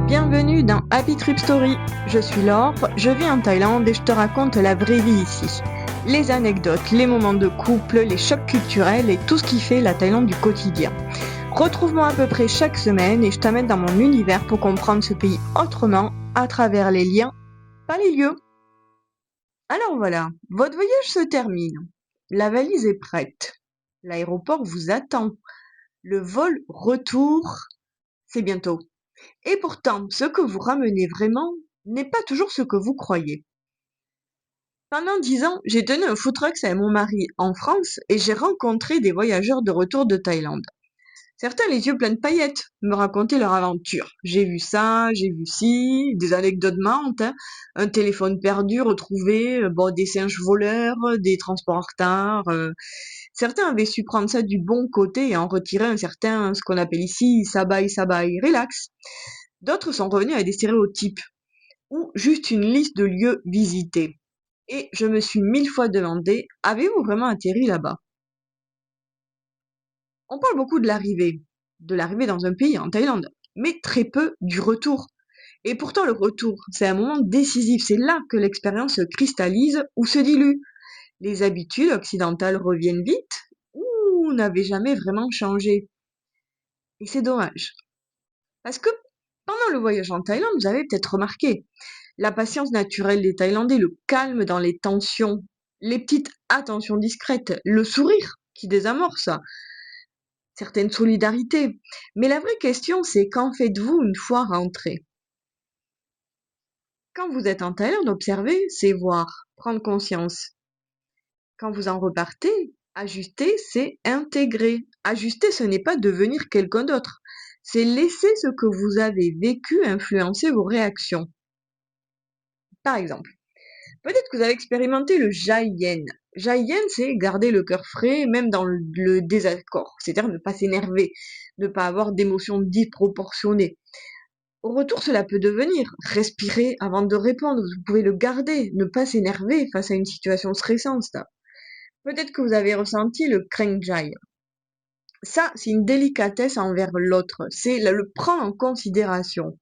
Bienvenue dans Happy Trip Story. Je suis Laure, je vis en Thaïlande et je te raconte la vraie vie ici. Les anecdotes, les moments de couple, les chocs culturels et tout ce qui fait la Thaïlande du quotidien. Retrouve-moi à peu près chaque semaine et je t'amène dans mon univers pour comprendre ce pays autrement à travers les liens, pas les lieux. Alors voilà, votre voyage se termine. La valise est prête. L'aéroport vous attend. Le vol retour, c'est bientôt. Et pourtant, ce que vous ramenez vraiment n'est pas toujours ce que vous croyez. Pendant 10 ans, j'ai tenu un food truck avec mon mari en France et j'ai rencontré des voyageurs de retour de Thaïlande. Certains, les yeux pleins de paillettes, me racontaient leur aventure. J'ai vu ça, j'ai vu ci, des anecdotes marrantes, un téléphone perdu, retrouvé, des singes voleurs, des transports en retard. Certains avaient su prendre ça du bon côté et en retirer un certain, ce qu'on appelle ici, sabai, relax. D'autres sont revenus avec des stéréotypes ou juste une liste de lieux visités. Et je me suis 1000 fois demandé, avez-vous vraiment atterri là-bas? On parle beaucoup de l'arrivée dans un pays, en Thaïlande, mais très peu du retour. Et pourtant, le retour, c'est un moment décisif. C'est là que l'expérience se cristallise ou se dilue. Les habitudes occidentales reviennent vite ou n'avaient jamais vraiment changé. Et c'est dommage. Parce que pendant le voyage en Thaïlande, vous avez peut-être remarqué la patience naturelle des Thaïlandais, le calme dans les tensions, les petites attentions discrètes, le sourire qui désamorce, certaines solidarités. Mais la vraie question, c'est qu'en faites-vous une fois rentré? Quand vous êtes en Thaïlande, observer, c'est voir, prendre conscience. Quand vous en repartez, ajuster, c'est intégrer. Ajuster, ce n'est pas devenir quelqu'un d'autre. C'est laisser ce que vous avez vécu influencer vos réactions. Par exemple, peut-être que vous avez expérimenté le Jai Yen. Jai Yen, c'est garder le cœur frais, même dans le désaccord. C'est-à-dire ne pas s'énerver, ne pas avoir d'émotions disproportionnées. Au retour, cela peut devenir respirer avant de répondre. Vous pouvez le garder, ne pas s'énerver face à une situation stressante. Peut-être que vous avez ressenti le Kreng Jai. Ça, c'est une délicatesse envers l'autre. C'est le prendre en considération.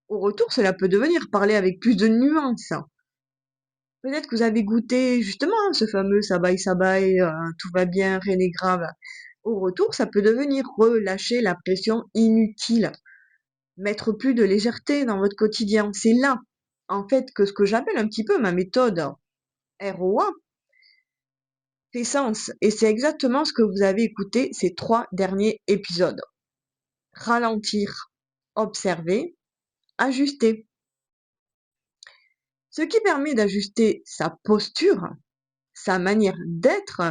Au retour, cela peut devenir parler avec plus de nuances. Peut-être que vous avez goûté justement ce fameux sabai, tout va bien, rien n'est grave. Au retour, ça peut devenir relâcher la pression inutile, mettre plus de légèreté dans votre quotidien. C'est là, en fait, que ce que j'appelle un petit peu ma méthode ROA fait sens. Et c'est exactement ce que vous avez écouté ces 3 derniers épisodes. Ralentir, observer, ajuster. Ce qui permet d'ajuster sa posture, sa manière d'être,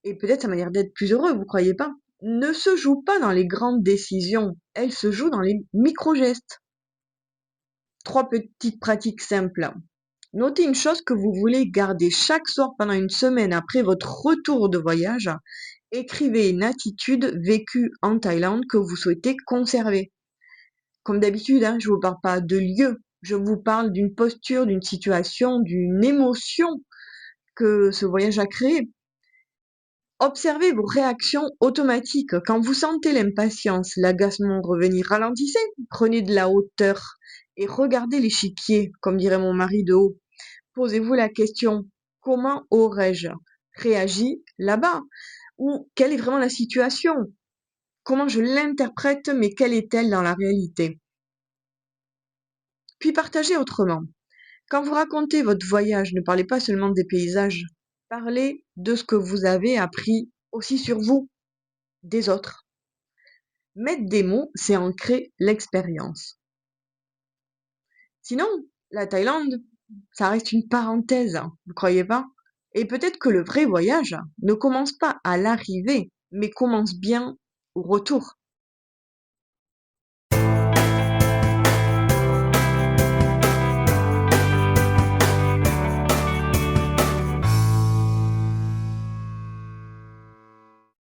et peut-être sa manière d'être plus heureux, vous croyez pas? Ne se joue pas dans les grandes décisions, elle se joue dans les micro-gestes. 3 petites pratiques simples. Notez une chose que vous voulez garder chaque soir pendant une semaine après votre retour de voyage. Écrivez une attitude vécue en Thaïlande que vous souhaitez conserver. Comme d'habitude, je ne vous parle pas de lieu, je vous parle d'une posture, d'une situation, d'une émotion que ce voyage a créée. Observez vos réactions automatiques. Quand vous sentez l'impatience, l'agacement revenir, ralentissez, prenez de la hauteur et regardez l'échiquier, comme dirait mon mari de haut. Posez-vous la question, comment aurais-je réagi là-bas? Ou quelle est vraiment la situation? Comment je l'interprète, mais quelle est-elle dans la réalité? Puis partagez autrement. Quand vous racontez votre voyage, ne parlez pas seulement des paysages, parlez de ce que vous avez appris aussi sur vous, des autres. Mettre des mots, c'est ancrer l'expérience. Sinon, la Thaïlande, ça reste une parenthèse, vous croyez pas? Et peut-être que le vrai voyage ne commence pas à l'arrivée, mais commence bien au retour.